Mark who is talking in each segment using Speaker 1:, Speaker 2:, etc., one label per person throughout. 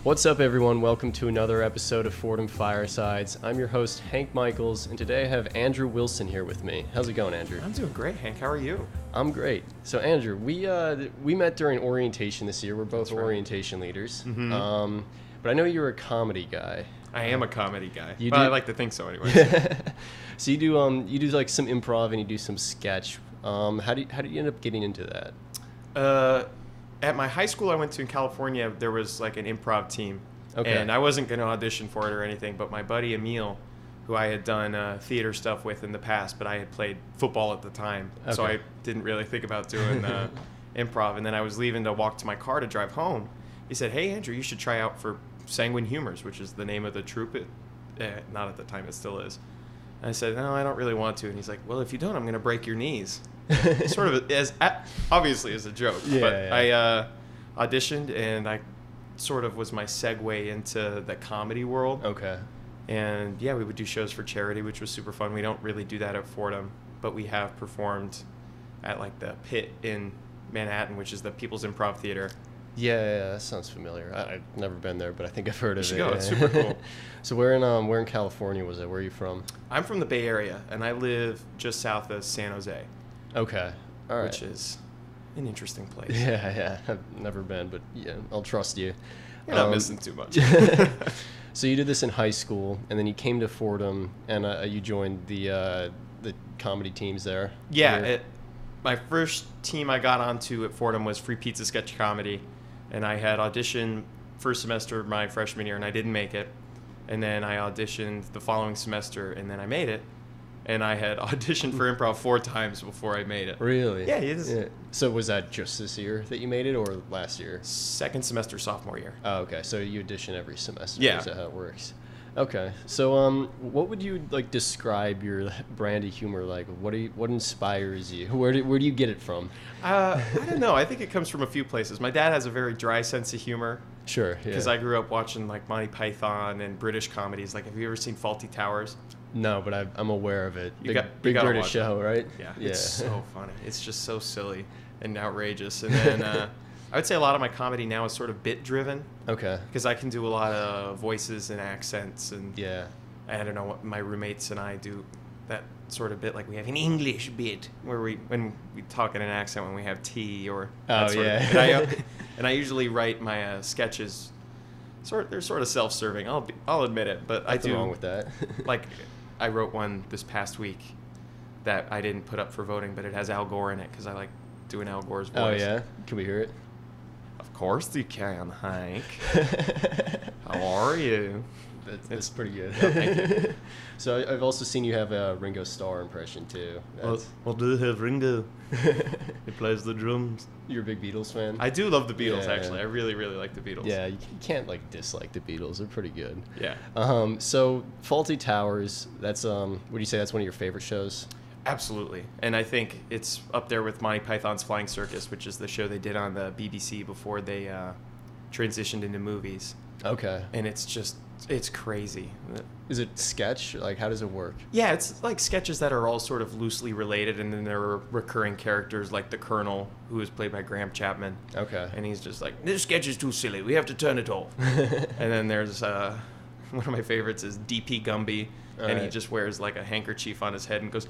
Speaker 1: What's up, everyone? Welcome to another episode of Fordham Firesides. I'm your host, Hank Michaels, and today I have Andrew Wilson here with me. How's it going, Andrew?
Speaker 2: I'm doing great, Hank. How are you?
Speaker 1: I'm great. So, Andrew, we met during orientation this year. We're both
Speaker 2: That's right.
Speaker 1: Orientation leaders.
Speaker 2: Mm-hmm.
Speaker 1: But I know you're a comedy guy.
Speaker 2: I am a comedy guy.
Speaker 1: You
Speaker 2: Well,
Speaker 1: do-
Speaker 2: I like to think so, anyway.
Speaker 1: So you do like some improv and you do some sketch. How did you end up getting into that?
Speaker 2: At my high school I went to in California, there was like an improv team.
Speaker 1: Okay.
Speaker 2: And I wasn't going to audition for it or anything, but my buddy Emil, who I had done theater stuff with in the past, but I had played football at the time, so
Speaker 1: Okay.
Speaker 2: I didn't really think about doing improv. And then I was leaving to walk to my car to drive home. He said, "Hey, Andrew, you should try out for Sanguine Humors," which is the name of the troupe. Not at the time, it still is. And I said, "No, I don't really want to." And he's like, "Well, if you don't, I'm going to break your knees." Sort of obviously as a joke.
Speaker 1: Yeah,
Speaker 2: but
Speaker 1: yeah.
Speaker 2: I auditioned, and I sort of was my segue into the comedy world.
Speaker 1: Okay.
Speaker 2: And yeah, we would do shows for charity, which was super fun. We don't really do that at Fordham, but we have performed at like the Pit in Manhattan, which is the People's Improv Theater.
Speaker 1: Yeah, that sounds familiar. I've never been there, but I think I've heard of
Speaker 2: You should
Speaker 1: it.
Speaker 2: go. It's super cool.
Speaker 1: So where in California was it? Where are you from?
Speaker 2: I'm from the Bay Area, and I live just south of San Jose,
Speaker 1: Okay. All right.
Speaker 2: which is an interesting place.
Speaker 1: Yeah. I've never been, but yeah, I'll trust you.
Speaker 2: You're not missing too much.
Speaker 1: So you did this in high school, and then you came to Fordham, and you joined the comedy teams there.
Speaker 2: Yeah, my first team I got onto at Fordham was Free Pizza Sketch Comedy, and I had auditioned first semester of my freshman year, and I didn't make it. And then I auditioned the following semester, and then I made it. And I had auditioned for improv 4 times before I made it.
Speaker 1: Really?
Speaker 2: Yeah, it is.
Speaker 1: Yeah. So was that just this year that you made it, or last year?
Speaker 2: Second semester, sophomore year.
Speaker 1: Oh, okay. So you audition every semester.
Speaker 2: Yeah.
Speaker 1: Is that how it works? Okay. So what would you like describe your brand of humor like? What inspires you? Where do you get it from?
Speaker 2: I don't know. I think it comes from a few places. My dad has a very dry sense of humor.
Speaker 1: Sure. Yeah.
Speaker 2: Because I grew up watching like Monty Python and British comedies. Like, have you ever seen Fawlty Towers?
Speaker 1: No, but I'm aware of it.
Speaker 2: You
Speaker 1: Big
Speaker 2: gotta
Speaker 1: British
Speaker 2: watch
Speaker 1: show, right?
Speaker 2: Yeah, it's so funny. It's just so silly and outrageous. And then I would say a lot of my comedy now is sort of bit driven,
Speaker 1: Okay.
Speaker 2: because I can do a lot of voices and accents, and
Speaker 1: Yeah.
Speaker 2: I don't know, what my roommates and I do that sort of bit. Like, we have an English bit where when we talk in an accent when we have tea or that
Speaker 1: Oh,
Speaker 2: sort
Speaker 1: yeah.
Speaker 2: of, and I usually write my sketches. They're sort of self-serving. I'll admit it, but
Speaker 1: Nothing
Speaker 2: I do
Speaker 1: wrong with that.
Speaker 2: like, I wrote one this past week that I didn't put up for voting, but it has Al Gore in it because I like doing Al Gore's voice.
Speaker 1: Oh yeah. Can we hear it?
Speaker 2: Of course you can, Hank. How are you?
Speaker 1: That's pretty good.
Speaker 2: Oh, thank you.
Speaker 1: So I've also seen you have a Ringo Starr impression too.
Speaker 2: What do you have, Ringo? He plays the drums.
Speaker 1: You're a big Beatles fan?
Speaker 2: I do love the Beatles,
Speaker 1: Yeah.
Speaker 2: actually. I really, really like the Beatles.
Speaker 1: Yeah, you can't like dislike the Beatles. They're pretty good.
Speaker 2: Yeah.
Speaker 1: So Fawlty Towers, that's would you say that's one of your favorite shows?
Speaker 2: Absolutely. And I think it's up there with Monty Python's Flying Circus, which is the show they did on the BBC before they transitioned into movies.
Speaker 1: Okay.
Speaker 2: And it's crazy.
Speaker 1: Is it sketch? Like, how does it work?
Speaker 2: Yeah, it's like sketches that are all sort of loosely related, and then there are recurring characters like the Colonel, who is played by Graham Chapman.
Speaker 1: Okay.
Speaker 2: And he's just like, this sketch is too silly, we have to turn it off. And then there's one of my favorites is DP Gumby, and he
Speaker 1: Right.
Speaker 2: just wears like a handkerchief on his head and goes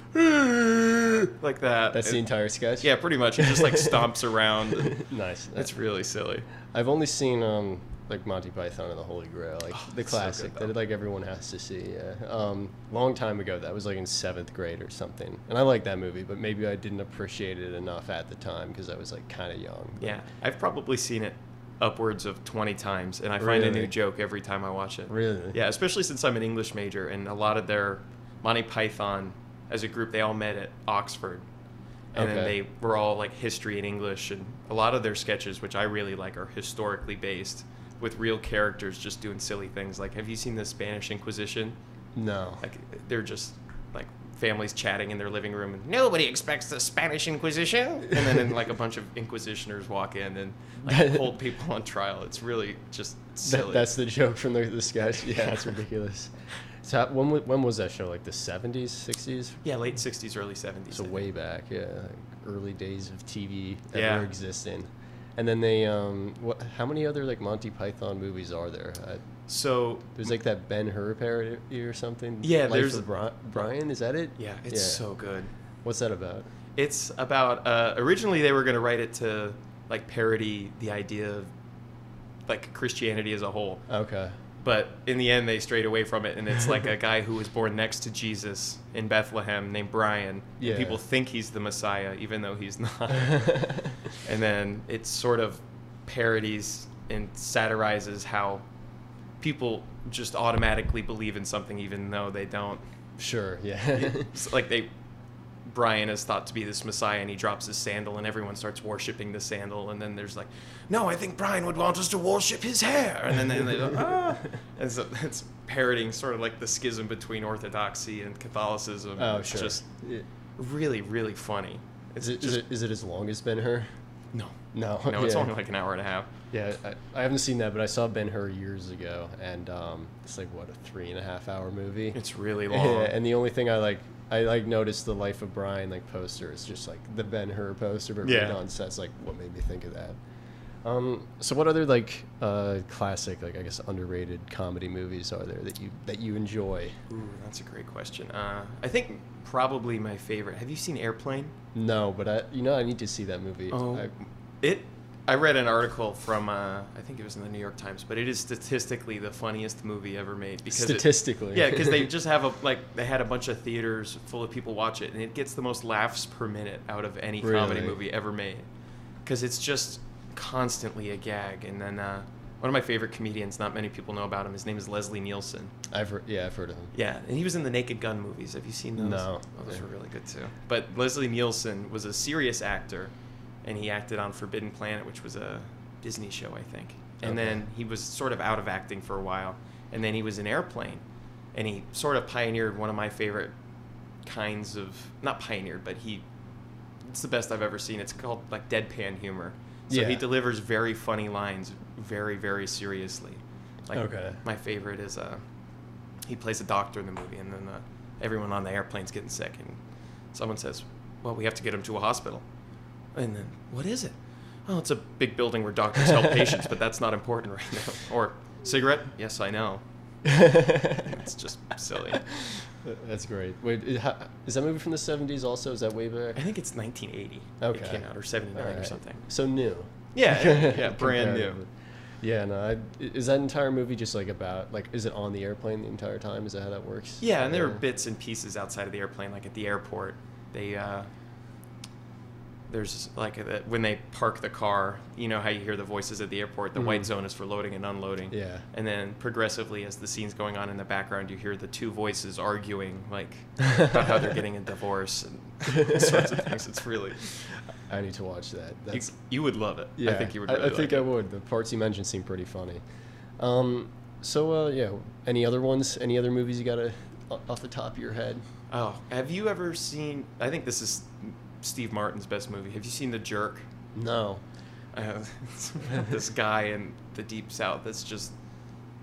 Speaker 2: like that.
Speaker 1: That's the entire sketch?
Speaker 2: Yeah, pretty much. He just like stomps around. And
Speaker 1: Nice.
Speaker 2: it's really silly.
Speaker 1: I've only seen like Monty Python and the Holy Grail, like the
Speaker 2: it's so
Speaker 1: classic
Speaker 2: good,
Speaker 1: that like everyone has to see. Yeah. Long time ago, that was like in 7th grade or something, and I like that movie, but maybe I didn't appreciate it enough at the time because I was like kind of young.
Speaker 2: Yeah, I've probably seen it upwards of 20 times, and I find a
Speaker 1: Really?
Speaker 2: new joke every time I watch it.
Speaker 1: Really?
Speaker 2: Yeah, especially since I'm an English major, and a lot of their Monty Python as a group, they all met at Oxford. And then
Speaker 1: Okay.
Speaker 2: they were all like history and English, and a lot of their sketches, which I really like, are historically based with real characters just doing silly things. Like, have you seen the Spanish Inquisition?
Speaker 1: No.
Speaker 2: Like, they're just like families chatting in their living room, and nobody expects the Spanish Inquisition. And then like a bunch of Inquisitioners walk in and like hold people on trial. It's really just silly.
Speaker 1: That's the joke from the sketch. Yeah, that's ridiculous. So when was that show? Like the 70s, 60s?
Speaker 2: Yeah, late 60s, early 70s.
Speaker 1: So way back, yeah, like early days of TV
Speaker 2: Yeah.
Speaker 1: ever existing. And then they how many other like Monty Python movies are there?
Speaker 2: So
Speaker 1: there's like that Ben-Hur parody or something.
Speaker 2: Yeah,
Speaker 1: Life
Speaker 2: there's
Speaker 1: of Brian. Is that it?
Speaker 2: Yeah, it's so good.
Speaker 1: What's that about?
Speaker 2: It's about originally they were going to write it to like parody the idea of like Christianity as a whole.
Speaker 1: Okay.
Speaker 2: But in the end, they strayed away from it, and it's like a guy who was born next to Jesus in Bethlehem named Brian.
Speaker 1: Yeah.
Speaker 2: And people think he's the Messiah, even though he's not. And then it sort of parodies and satirizes how people just automatically believe in something, even though they don't.
Speaker 1: Sure, yeah.
Speaker 2: It's like Brian is thought to be this Messiah, and he drops his sandal, and everyone starts worshiping the sandal. And then there's like, no, I think Brian would want us to worship his hair. And then they go, ah. And so it's parodying sort of like the schism between Orthodoxy and Catholicism.
Speaker 1: Oh,
Speaker 2: it's
Speaker 1: sure.
Speaker 2: just really, really funny.
Speaker 1: Is it as long as Ben-Hur?
Speaker 2: No.
Speaker 1: No.
Speaker 2: No, it's only like an hour and a half.
Speaker 1: Yeah, I haven't seen that, but I saw Ben-Hur years ago, and it's like, what, a 3.5 hour movie?
Speaker 2: It's really long.
Speaker 1: Yeah, and the only thing I noticed the Life of Brian like poster. It's just like the Ben-Hur poster, but right on set's like what made me think of that. So what other like classic, like I guess underrated comedy movies are there that you enjoy?
Speaker 2: Ooh, that's a great question. I think probably my favorite. Have you seen Airplane?
Speaker 1: No, but I need to see that movie.
Speaker 2: Oh, I read an article from I think it was in the New York Times, but it is statistically the funniest movie ever made. Because
Speaker 1: statistically,
Speaker 2: because they just have they had a bunch of theaters full of people watch it, and it gets the most laughs per minute out of any comedy movie ever made, because it's just constantly a gag. And then one of my favorite comedians, not many people know about him. His name is Leslie Nielsen.
Speaker 1: I've heard of him.
Speaker 2: Yeah, and he was in the Naked Gun movies. Have you seen those?
Speaker 1: No.
Speaker 2: Oh, those were really good too. But Leslie Nielsen was a serious actor, and he acted on Forbidden Planet, which was a Disney show, I think. And then he was sort of out of acting for a while, and then he was in Airplane, and he sort of pioneered one of my favorite kinds of, not pioneered, but it's the best I've ever seen. It's called like deadpan humor. So he delivers very funny lines very, very seriously. Like my favorite is he plays a doctor in the movie, and then everyone on the airplane's getting sick, and someone says, well, we have to get him to a hospital. And then, what is it? Oh, it's a big building where doctors help patients, but that's not important right now. Or, cigarette? Yes, I know. It's just silly.
Speaker 1: That's great. Wait, is that movie from the 70s also? Is that way back?
Speaker 2: I think it's 1980.
Speaker 1: Okay.
Speaker 2: It came out, or 79 or something.
Speaker 1: So new.
Speaker 2: Yeah, brand new.
Speaker 1: Yeah, no, is that entire movie just like about, like, is it on the airplane the entire time? Is that how that works?
Speaker 2: Yeah, and there are bits and pieces outside of the airplane, like at the airport. There's like when they park the car, you know how you hear the voices at the airport. The white zone is for loading and unloading.
Speaker 1: Yeah.
Speaker 2: And then progressively, as the scene's going on in the background, you hear the two voices arguing, like about how they're getting a divorce and sorts of things. It's really.
Speaker 1: I need to watch that.
Speaker 2: You would love it.
Speaker 1: Yeah,
Speaker 2: I think you would. Really
Speaker 1: I think I would. The parts you mentioned seem pretty funny. Any other ones? Any other movies you got off the top of your head?
Speaker 2: Oh, have you ever seen? I think this is Steve Martin's best movie. Have you seen The Jerk?
Speaker 1: No.
Speaker 2: It's about this guy in the Deep South that's just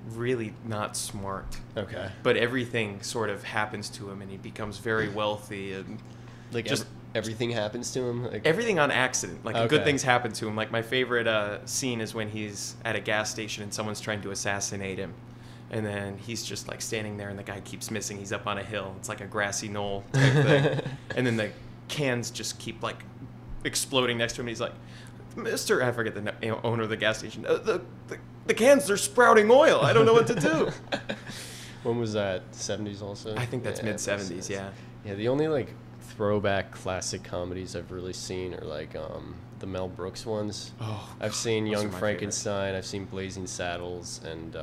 Speaker 2: really not smart.
Speaker 1: Okay.
Speaker 2: But everything sort of happens to him, and he becomes very wealthy, and
Speaker 1: like just everything happens to him. Like,
Speaker 2: everything on accident. Like good things happen to him. Like my favorite scene is when he's at a gas station and someone's trying to assassinate him. And then he's just like standing there, and the guy keeps missing. He's up on a hill. It's like a grassy knoll type thing. And then the cans just keep like exploding next to him. And he's like, Mr. I forget the owner of the gas station. The cans are sprouting oil. I don't know what to do.
Speaker 1: When was that? 70s also?
Speaker 2: I think that's mid 70s. Yeah.
Speaker 1: Yeah. The only like throwback classic comedies I've really seen are like the Mel Brooks ones.
Speaker 2: Oh,
Speaker 1: I've seen Young Frankenstein.
Speaker 2: Favorites.
Speaker 1: I've seen Blazing Saddles, and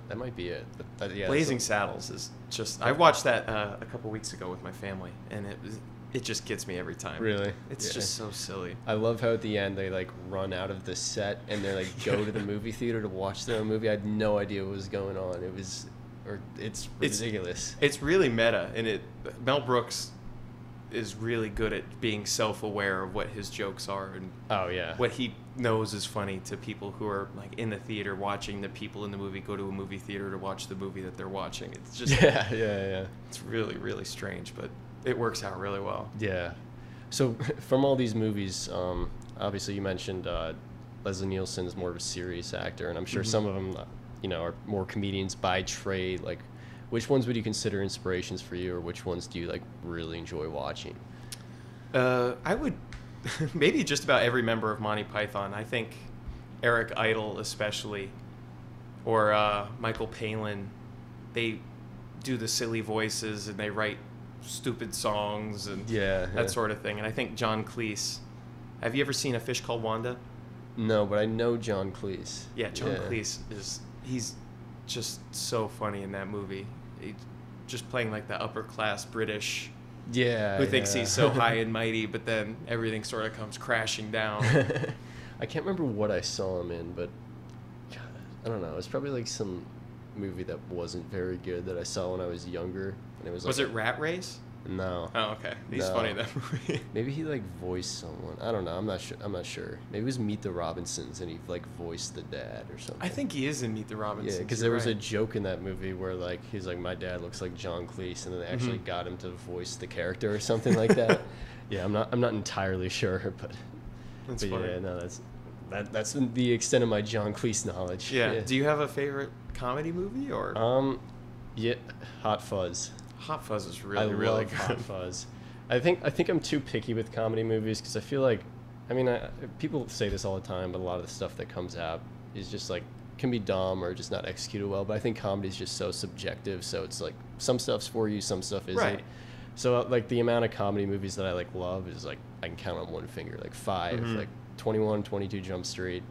Speaker 1: that might be it. But, yeah,
Speaker 2: Blazing Saddles is just. I watched that a couple weeks ago with my family, and it just gets me every time.
Speaker 1: Really?
Speaker 2: It's just so silly.
Speaker 1: I love how at the end they like run out of the set and they like go to the movie theater to watch their own movie. I had no idea what was going on. It's ridiculous.
Speaker 2: It's really meta, and Mel Brooks is really good at being self-aware of what his jokes are and what he knows is funny to people who are like in the theater watching the people in the movie go to a movie theater to watch the movie that they're watching. It's just
Speaker 1: yeah.
Speaker 2: It's really, really strange, but it works out really well.
Speaker 1: Yeah. So from all these movies, obviously you mentioned Leslie Nielsen is more of a serious actor, and I'm sure some of them, are more comedians by trade. Like, which ones would you consider inspirations for you, or which ones do you like really enjoy watching?
Speaker 2: I would maybe just about every member of Monty Python. I think Eric Idle especially, or Michael Palin, they do the silly voices and they write stupid songs and that sort of thing. And I think John Cleese. Have you ever seen A Fish Called Wanda?
Speaker 1: No, but I know John Cleese.
Speaker 2: Yeah, John Cleese he's just so funny in that movie. He, just playing like the upper class British who thinks he's so high and mighty, but then everything sort of comes crashing down.
Speaker 1: I can't remember what I saw him in, but God, I don't know. It's probably like some movie that wasn't very good that I saw when I was younger. And it was like
Speaker 2: it Rat Race?
Speaker 1: No.
Speaker 2: Oh, okay. He's funny in that movie.
Speaker 1: Maybe he like voiced someone. I don't know. I'm not sure. Maybe it was Meet the Robinsons and he like voiced the dad or something.
Speaker 2: I think he is in Meet the Robinsons.
Speaker 1: Yeah, because there was a joke in that movie where like he's like, my dad looks like John Cleese, and then they actually got him to voice the character or something like that. Yeah, I'm not entirely sure, but
Speaker 2: funny.
Speaker 1: Yeah, no, that's the extent of my John Cleese knowledge.
Speaker 2: Yeah. Do you have a favorite comedy movie or?
Speaker 1: Yeah, Hot Fuzz.
Speaker 2: Hot Fuzz is really good.
Speaker 1: Hot Fuzz. I think I'm too picky with comedy movies because I feel like, people say this all the time, but a lot of the stuff that comes out is just like can be dumb or just not executed well. But I think comedy is just so subjective. So it's like some stuff's for you, some stuff isn't. Right. So like the amount of comedy movies that I like love is like I can count on one finger, like 5, like 21, 22 Jump Street.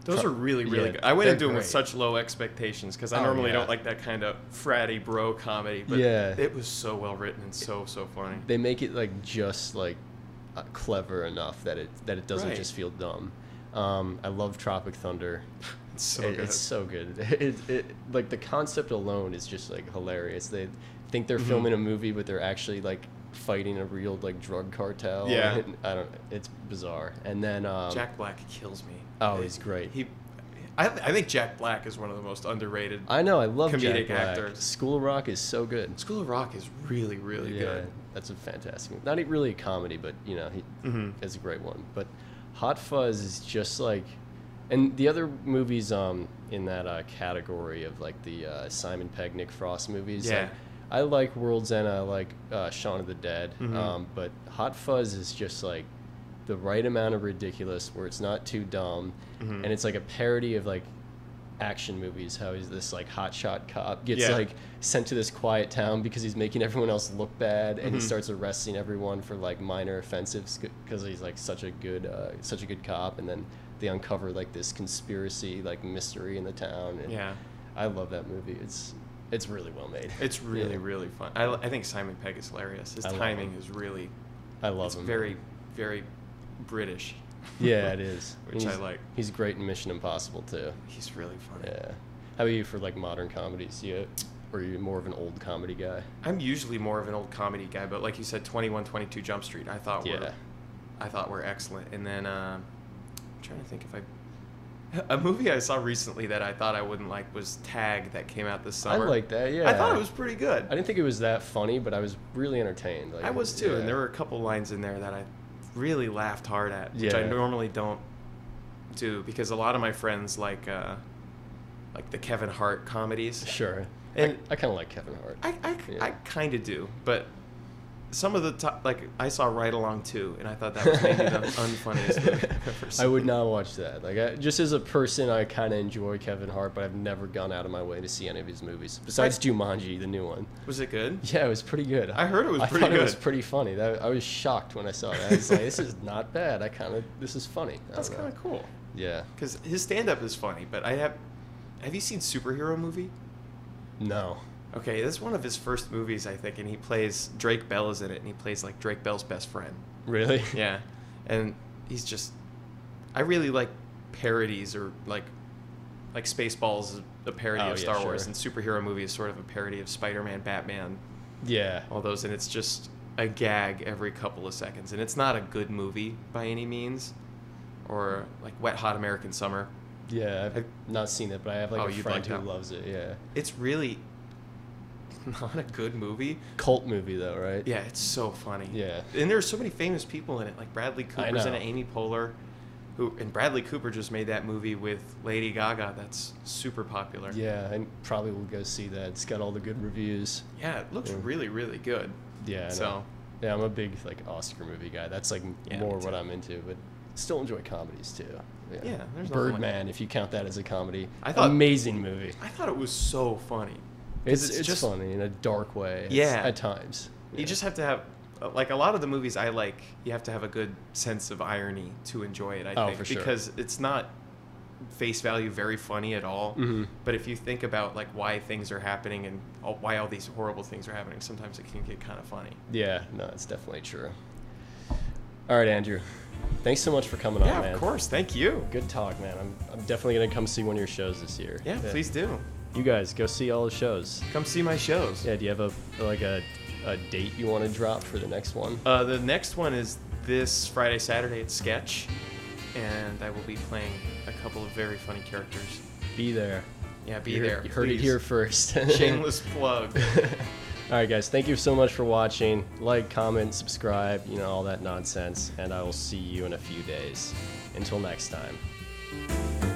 Speaker 2: Those are really good. I went into them with such low expectations because I normally don't like that kind of fratty bro comedy. But it was so well written and so funny.
Speaker 1: They make it like just like clever enough that it doesn't just feel dumb. I love Tropic Thunder.
Speaker 2: It's so good.
Speaker 1: It's so good. It like the concept alone is just like hilarious. They think they're filming a movie, but they're actually like fighting a real like drug cartel.
Speaker 2: Yeah.
Speaker 1: It's bizarre. And then
Speaker 2: Jack Black kills me.
Speaker 1: Oh, he's great.
Speaker 2: I think Jack Black is one of the most underrated.
Speaker 1: I know. I love
Speaker 2: comedic
Speaker 1: Jack Black.
Speaker 2: actors.
Speaker 1: School of Rock is so good.
Speaker 2: School of Rock is really good.
Speaker 1: That's a fantastic movie. Not really a comedy, but he is a great one. But Hot Fuzz is just like, and the other movies in that category of like the Simon Pegg, Nick Frost movies.
Speaker 2: Yeah.
Speaker 1: Like, I like World's End. I like Shaun of the Dead. But Hot Fuzz is just like the right amount of ridiculous where it's not too dumb, and it's like a parody of like action movies. How he's this like hotshot cop gets like sent to this quiet town because he's making everyone else look bad, and he starts arresting everyone for like minor offenses because he's like such a good cop, and then they uncover like this conspiracy like mystery in the town. And I love that movie. It's really well made.
Speaker 2: It's really fun. I think Simon Pegg is hilarious. His timing is really.
Speaker 1: I love him.
Speaker 2: It's very very British.
Speaker 1: Yeah, it is.
Speaker 2: Which I like.
Speaker 1: He's great in Mission Impossible too.
Speaker 2: He's really funny.
Speaker 1: Yeah. How about you for like modern comedies? Or are you more of an old comedy guy?
Speaker 2: I'm usually more of an old comedy guy, but like you said, 21, 22 Jump Street, I thought were excellent. And then I'm trying to think a movie I saw recently that I thought I wouldn't like was Tag that came out this summer.
Speaker 1: I like that, yeah.
Speaker 2: I thought it was pretty good.
Speaker 1: I didn't think it was that funny, but I was really entertained. Like,
Speaker 2: I was too, and there were a couple lines in there that I really laughed hard at, which I normally don't do because a lot of my friends like the Kevin Hart comedies.
Speaker 1: Sure.
Speaker 2: And
Speaker 1: I kind of like Kevin Hart.
Speaker 2: I kind of do, but some of the like I saw Ride Along 2, and I thought that was maybe the unfunniest movie I've ever seen.
Speaker 1: I would not watch that. Like, just as a person, I kind of enjoy Kevin Hart, but I've never gone out of my way to see any of his movies. Besides Jumanji, the new one.
Speaker 2: Was it good?
Speaker 1: Yeah, it was pretty good.
Speaker 2: I heard it was pretty good.
Speaker 1: I thought it was pretty funny. I was shocked when I saw that. I was like, this is not bad. This is funny.
Speaker 2: That's kind of cool.
Speaker 1: Yeah.
Speaker 2: Because his stand-up is funny, but have you seen Superhero Movie?
Speaker 1: No.
Speaker 2: Okay, this is one of his first movies, I think, and Drake Bell is in it, and he plays like Drake Bell's best friend.
Speaker 1: Really?
Speaker 2: Yeah, and I really like parodies, or like Spaceballs is a parody of Star Wars, and Superhero Movie is sort of a parody of Spider-Man, Batman.
Speaker 1: Yeah.
Speaker 2: All those, and it's just a gag every couple of seconds, and it's not a good movie by any means, or like Wet Hot American Summer.
Speaker 1: Yeah, I've not seen it, but I have like a friend who loves it. Yeah.
Speaker 2: It's really, not a good movie.
Speaker 1: Cult movie though, right?
Speaker 2: Yeah, it's so funny.
Speaker 1: Yeah.
Speaker 2: And there's so many famous people in it, like Bradley Cooper's in it, Amy Poehler, and Bradley Cooper just made that movie with Lady Gaga that's super popular.
Speaker 1: Yeah, I probably will go see that. It's got all the good reviews.
Speaker 2: Yeah, it looks really, really good.
Speaker 1: Yeah,
Speaker 2: so
Speaker 1: yeah, I'm a big like Oscar movie guy. That's like more what I'm into, but still enjoy comedies too.
Speaker 2: Yeah, there's
Speaker 1: Birdman, if you count that as a comedy.
Speaker 2: I
Speaker 1: amazing movie.
Speaker 2: I thought it was so funny.
Speaker 1: It's just funny in a dark way. At times.
Speaker 2: You just have to have, like, a lot of the movies I like, you have to have a good sense of irony to enjoy it, I think.
Speaker 1: For sure.
Speaker 2: Because it's not face value very funny at all. Mm-hmm. But if you think about, like, why things are happening and why all these horrible things are happening, sometimes it can get kind of funny.
Speaker 1: Yeah, no, it's definitely true. All right, Andrew. Thanks so much for coming on, man.
Speaker 2: Yeah, of course. Thank you.
Speaker 1: Good talk, man. I'm definitely going to come see one of your shows this year.
Speaker 2: Yeah, please do.
Speaker 1: You guys, go see all the shows.
Speaker 2: Come see my shows.
Speaker 1: Yeah, do you have a date you want to drop for the next one?
Speaker 2: The next one is this Friday, Saturday at Sketch, and I will be playing a couple of very funny characters.
Speaker 1: Be there.
Speaker 2: Yeah, be there.
Speaker 1: You heard it here first.
Speaker 2: Shameless plug.
Speaker 1: All right, guys, thank you so much for watching. Like, comment, subscribe, all that nonsense, and I will see you in a few days. Until next time.